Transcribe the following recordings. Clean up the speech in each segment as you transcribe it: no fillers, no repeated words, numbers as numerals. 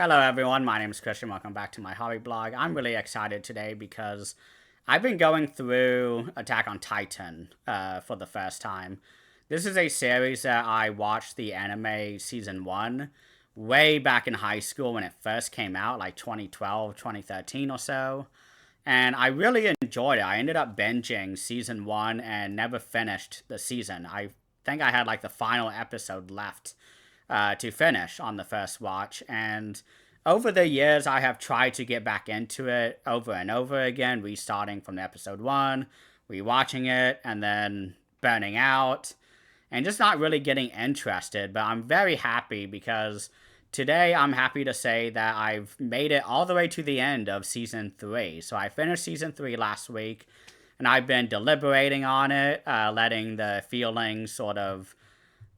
Hello, everyone. My name is Christian. Welcome back to my hobby blog. I'm really excited today because I've been going through Attack on Titan for the first time. This is a series that I watched the anime season one way back in high school when it first came out, like 2012, 2013 or so. And I really enjoyed it. I ended up binging season one and never finished the season. I think I had like the final episode left to finish on the first watch. And over the years, I have tried to get back into it over and over again, restarting from episode one, rewatching it, and then burning out, and just not really getting interested. But I'm very happy because today I'm happy to say that I've made it all the way to the end of season three. So I finished season three last week, and I've been deliberating on it, letting the feelings sort of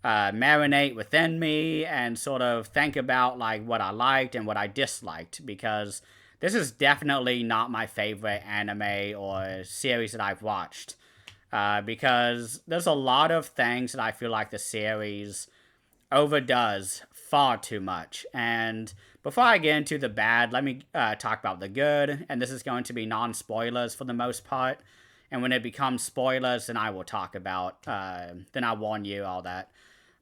marinate within me and sort of think about like what I liked and what I disliked, because this is definitely not my favorite anime or series that I've watched. Because there's a lot of things that I feel like the series overdoes far too much. And before I get into the bad, let me talk about the good. And this is going to be non-spoilers for the most part. And when it becomes spoilers, then I will talk about, then I'll warn you, all that.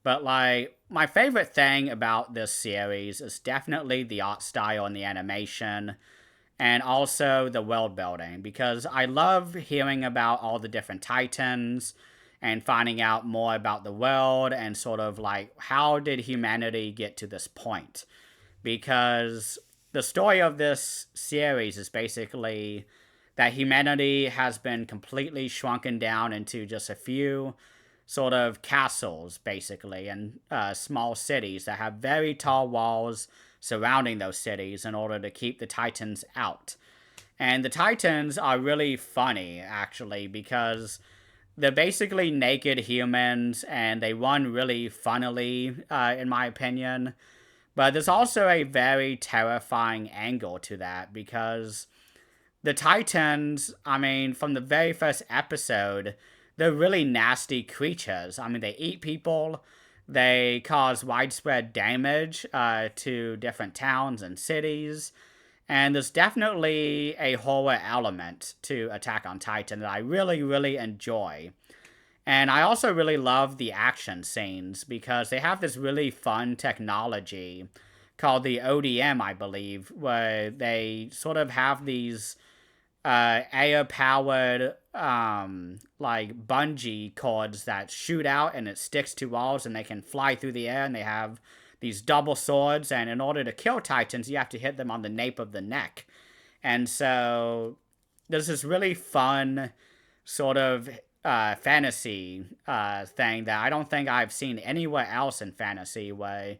But like my favorite thing about this series is definitely the art style and the animation and also the world building, because I love hearing about all the different titans and finding out more about the world and sort of like how did humanity get to this point, because the story of this series is basically that humanity has been completely shrunken down into just a few sort of castles, basically, and small cities that have very tall walls surrounding those cities in order to keep the Titans out. And the Titans are really funny, actually, because they're basically naked humans and they run really funnily, in my opinion. But there's also a very terrifying angle to that, because the Titans, I mean, from the very first episode, they're really nasty creatures. I mean, they eat people, they cause widespread damage to different towns and cities, and there's definitely a horror element to Attack on Titan that I really, really enjoy. And I also really love the action scenes because they have this really fun technology called the ODM, I believe, where they sort of have these air powered like bungee cords that shoot out and it sticks to walls and they can fly through the air, and they have these double swords, and in order to kill titans you have to hit them on the nape of the neck. And so there's this really fun sort of fantasy thing that I don't think I've seen anywhere else in fantasy, where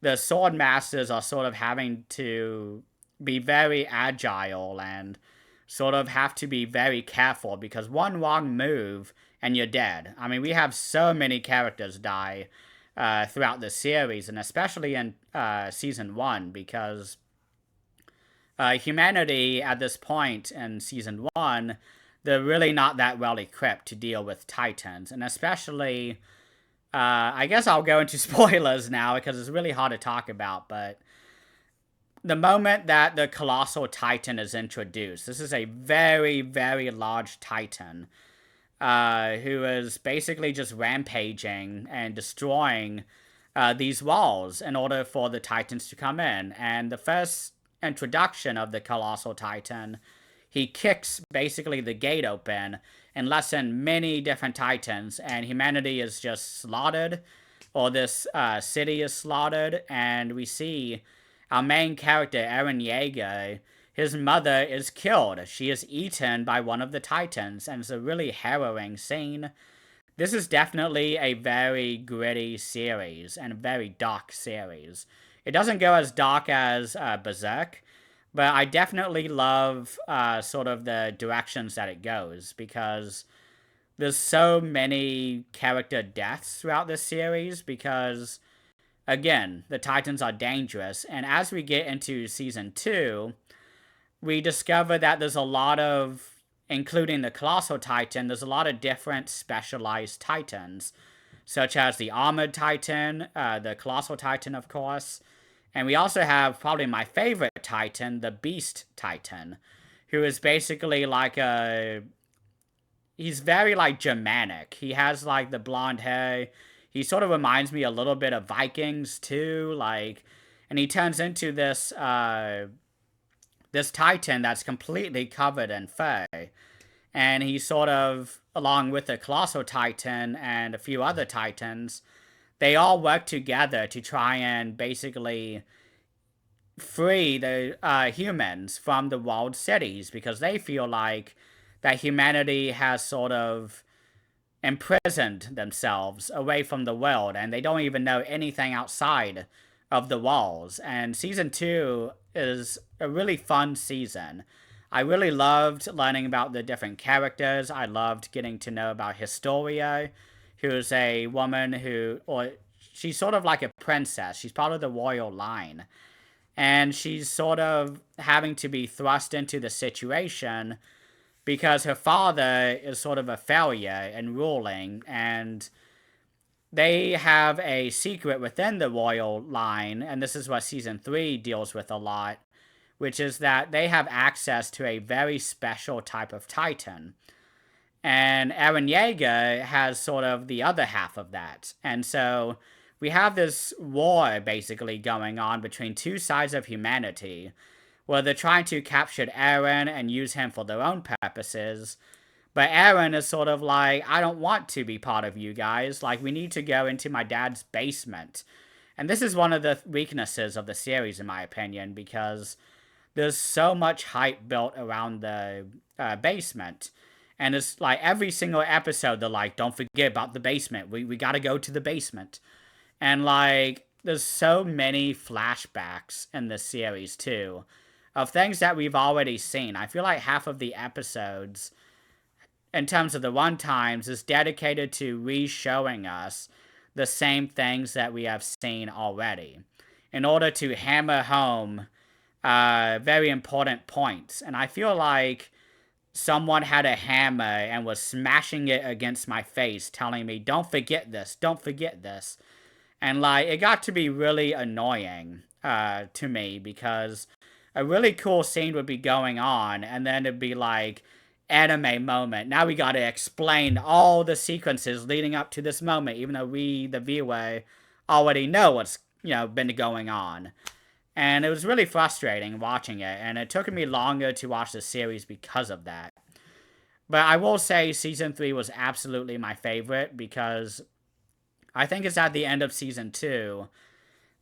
the sword masters are sort of having to be very agile and sort of have to be very careful, because one wrong move and you're dead. I mean, we have so many characters die throughout the series, and especially in season one, because humanity at this point in season one, they're really not that well equipped to deal with titans, and especially, I guess I'll go into spoilers now because it's really hard to talk about, but the moment that the colossal titan is introduced, this is a very, very large titan who is basically just rampaging and destroying these walls in order for the titans to come in. And the first introduction of the colossal titan, he kicks basically the gate open and lets in many different titans, and humanity is just slaughtered, or this city is slaughtered, and we see our main character, Eren Yeager, his mother is killed. She is eaten by one of the titans, and it's a really harrowing scene. This is definitely a very gritty series and a very dark series. It doesn't go as dark as Berserk, but I definitely love sort of the directions that it goes, because there's so many character deaths throughout this series, because again, the Titans are dangerous. And as we get into season two, we discover that there's a lot of, including the Colossal Titan, there's a lot of different specialized Titans, such as the Armored Titan, the Colossal Titan, of course, And we also have probably my favorite Titan, the Beast Titan, who is basically like a. He's very like Germanic. He has like the blonde hair. He sort of reminds me a little bit of Vikings too, like, and he turns into this Titan that's completely covered in fur. And he sort of, along with the Colossal Titan and a few other Titans, they all work together to try and basically free the humans from the walled cities because they feel like that humanity has sort of imprisoned themselves away from the world and they don't even know anything outside of the walls. And season 2 is a really fun season. I really loved learning about the different characters. I loved getting to know about Historia, who's a woman or she's sort of like a princess. She's part of the royal line. And she's sort of having to be thrust into the situation because her father is sort of a failure in ruling, and they have a secret within the royal line, and this is what season 3 deals with a lot, which is that they have access to a very special type of Titan. And Eren Yeager has sort of the other half of that. And so we have this war basically going on between two sides of humanity where they're trying to capture Eren and use him for their own purposes. But Eren is sort of like, I don't want to be part of you guys. Like, we need to go into my dad's basement. And this is one of the weaknesses of the series, in my opinion, because there's so much hype built around the basement. And it's like every single episode, they're like, don't forget about the basement. We got to go to the basement. And like, there's so many flashbacks in this series, too, of things that we've already seen. I feel like half of the episodes, in terms of the run times, is dedicated to re-showing us the same things that we have seen already in order to hammer home very important points. And I feel like someone had a hammer and was smashing it against my face, telling me, don't forget this, don't forget this. And like, it got to be really annoying to me because a really cool scene would be going on and then it'd be like, anime moment. Now we gotta explain all the sequences leading up to this moment, even though we, the viewer, already know what's, been going on. And it was really frustrating watching it, and it took me longer to watch the series because of that. But I will say season 3 was absolutely my favorite because I think it's at the end of season 2.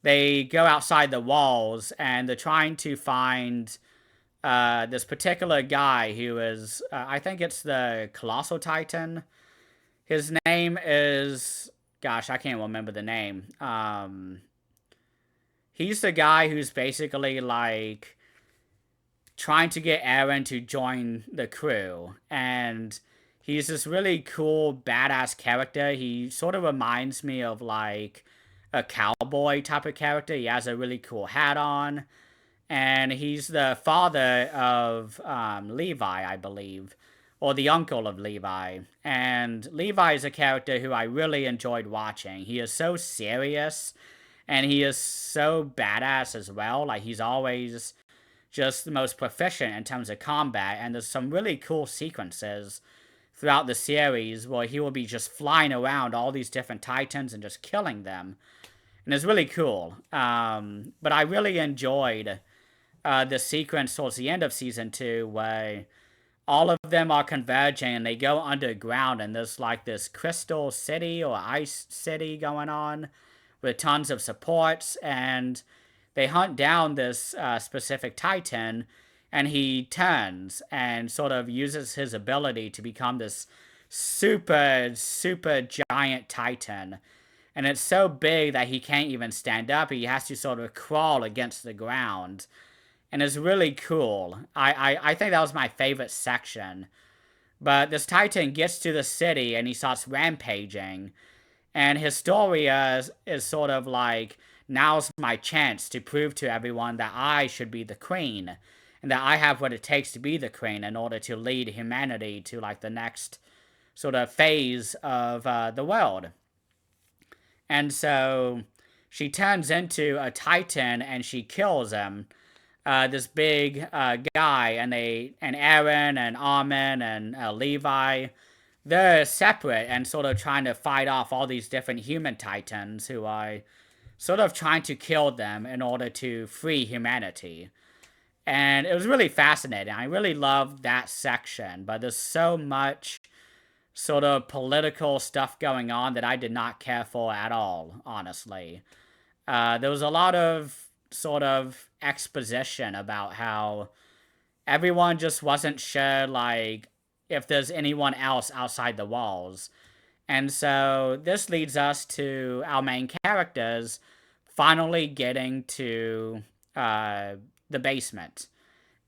They go outside the walls and they're trying to find this particular guy who is, I think it's the Colossal Titan. His name is, gosh, I can't remember the name. He's the guy who's basically like trying to get Eren to join the crew. And he's this really cool, badass character. He sort of reminds me of like a cowboy type of character. He has a really cool hat on. And he's the father of Levi, I believe, or the uncle of Levi. And Levi is a character who I really enjoyed watching. He is so serious, and he is so badass as well. Like, he's always just the most proficient in terms of combat, and there's some really cool sequences throughout the series where he will be just flying around all these different Titans and just killing them. And it's really cool. But I really enjoyed the sequence towards the end of season 2 where all of them are converging and they go underground and there's like this crystal city or ice city going on with tons of supports, and they hunt down this specific Titan, and he turns and sort of uses his ability to become this super giant Titan. And it's so big that he can't even stand up. He has to sort of crawl against the ground. And it's really cool. I think that was my favorite section. But this Titan gets to the city and he starts rampaging. And Historia is sort of like, now's my chance to prove to everyone that I should be the queen. And that I have what it takes to be the queen in order to lead humanity to like the next sort of phase of the world. And so she turns into a Titan and she kills him. This big guy, and Aaron and Armin and Levi, they're separate and sort of trying to fight off all these different human Titans who are sort of trying to kill them in order to free humanity. And it was really fascinating. I really loved that section, but there's so much sort of political stuff going on that I did not care for at all, honestly. There was a lot of sort of exposition about how everyone just wasn't sure, like, if there's anyone else outside the walls. And so this leads us to our main characters finally getting to the basement.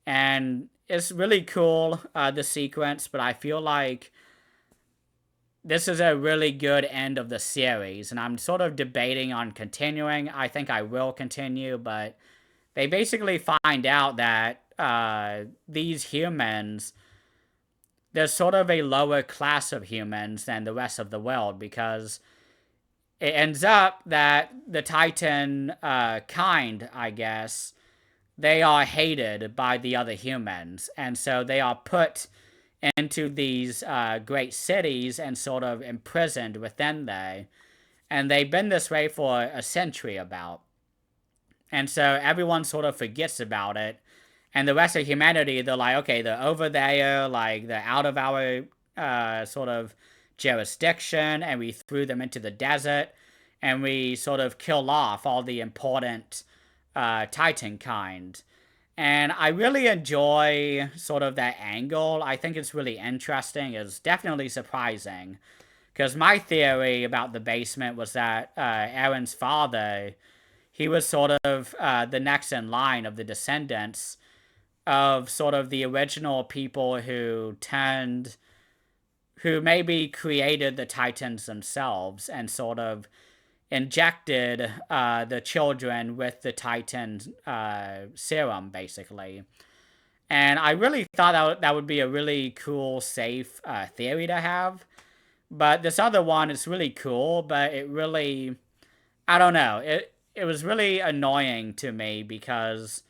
And it's really cool, the sequence, but I feel like this is a really good end of the series, and I'm sort of debating on continuing. I think I will continue, but they basically find out that these humans, there's sort of a lower class of humans than the rest of the world, because it ends up that the Titan kind, I guess, they are hated by the other humans, and so they are put into these great cities and sort of imprisoned within there. And they've been this way for a century about. And so everyone sort of forgets about it. And the rest of humanity, they're like, okay, they're over there, like they're out of our sort of jurisdiction, and we threw them into the desert, and we sort of kill off all the important Titan kind. And I really enjoy sort of that angle. I think it's really interesting. It's definitely surprising. Because my theory about the basement was that Aaron's father, he was sort of the next in line of the descendants of sort of the original people who maybe created the Titans themselves and sort of injected the children with the Titan serum, basically. And I really thought that would be a really cool, safe theory to have. But this other one is really cool, but it really, I don't know. It was really annoying to me because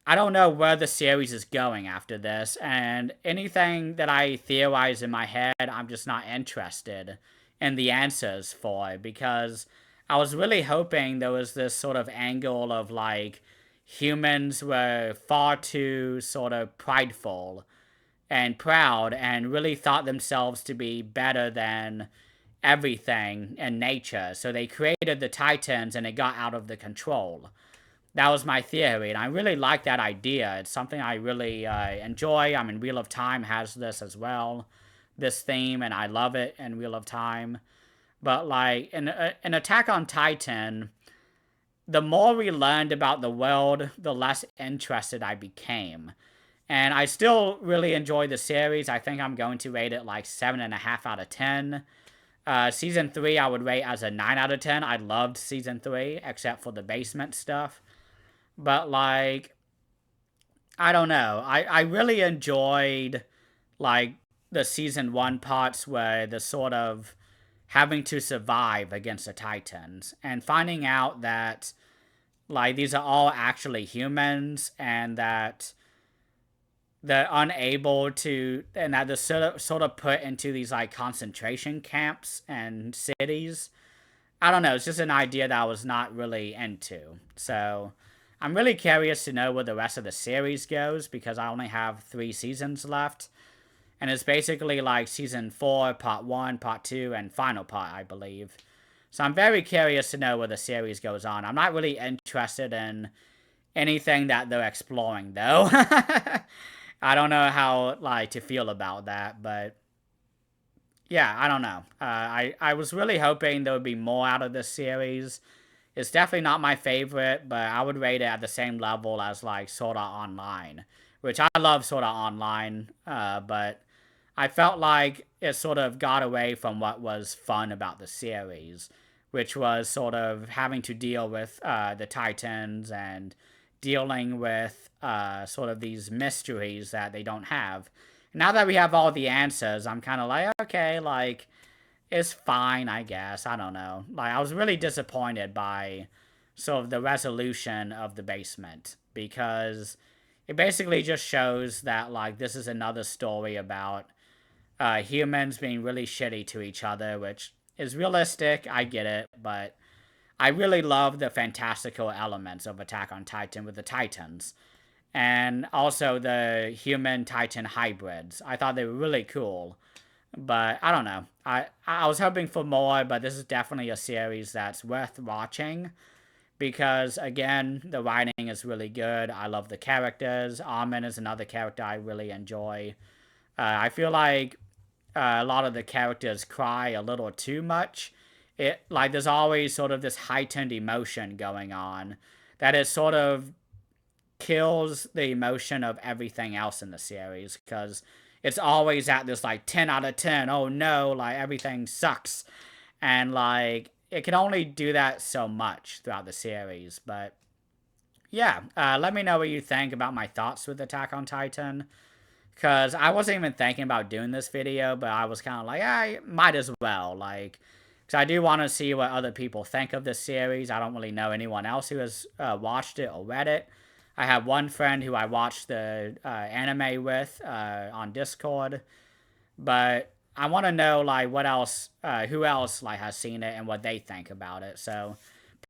I don't know where the series is going after this, and anything that I theorize in my head, I'm just not interested in the answers for, because I was really hoping there was this sort of angle of like humans were far too sort of prideful and proud and really thought themselves to be better than everything in nature. So they created the Titans and it got out of the control. That was my theory, and I really like that idea. It's something I really enjoy. I mean, Wheel of Time has this as well, this theme, and I love it in Wheel of Time. But like in Attack on Titan, the more we learned about the world, the less interested I became. And I still really enjoy the series. I think I'm going to rate it like 7.5 out of 10. Season 3 I would rate as a 9 out of 10. I loved Season 3, except for the basement stuff. But like, I don't know. I really enjoyed like the Season 1 parts where the sort of having to survive against the Titans and finding out that like these are all actually humans and that they're unable to, and that they're sort of put into these like concentration camps and cities. I don't know. It's just an idea that I was not really into. So I'm really curious to know where the rest of the series goes because I only have 3 seasons left. And it's basically like season 4, part 1, part 2, and final part, I believe. So I'm very curious to know where the series goes on. I'm not really interested in anything that they're exploring, though. I don't know how like to feel about that, but yeah, I don't know. I was really hoping there would be more out of this series. It's definitely not my favorite, but I would rate it at the same level as like Sword Art Online, which I love Sword Art Online, but I felt like it sort of got away from what was fun about the series, which was sort of having to deal with the Titans and dealing with sort of these mysteries that they don't have. Now that we have all the answers, I'm kind of like, okay, like, is fine, I guess. I don't know. Like, I was really disappointed by sort of the resolution of the basement because it basically just shows that, like, this is another story about humans being really shitty to each other, which is realistic. I get it, but I really love the fantastical elements of Attack on Titan with the Titans and also the human Titan hybrids. I thought they were really cool. But I don't know. I was hoping for more, but this is definitely a series that's worth watching because again, the writing is really good. I love the characters. Armin is another character I really enjoy. I feel like a lot of the characters cry a little too much. It like there's always sort of this heightened emotion going on that is sort of kills the emotion of everything else in the series because it's always at this like 10 out of 10. Oh no, like everything sucks. And like it can only do that so much throughout the series. But yeah, let me know what you think about my thoughts with Attack on Titan. Because I wasn't even thinking about doing this video, but I was kind of like, I might as well. Like, because I do want to see what other people think of this series. I don't really know anyone else who has watched it or read it. I have one friend who I watched the anime with on Discord, but I want to know like what else, who else like has seen it and what they think about it. So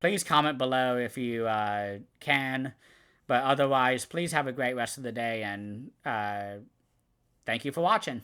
please comment below if you can. But otherwise, please have a great rest of the day and thank you for watching.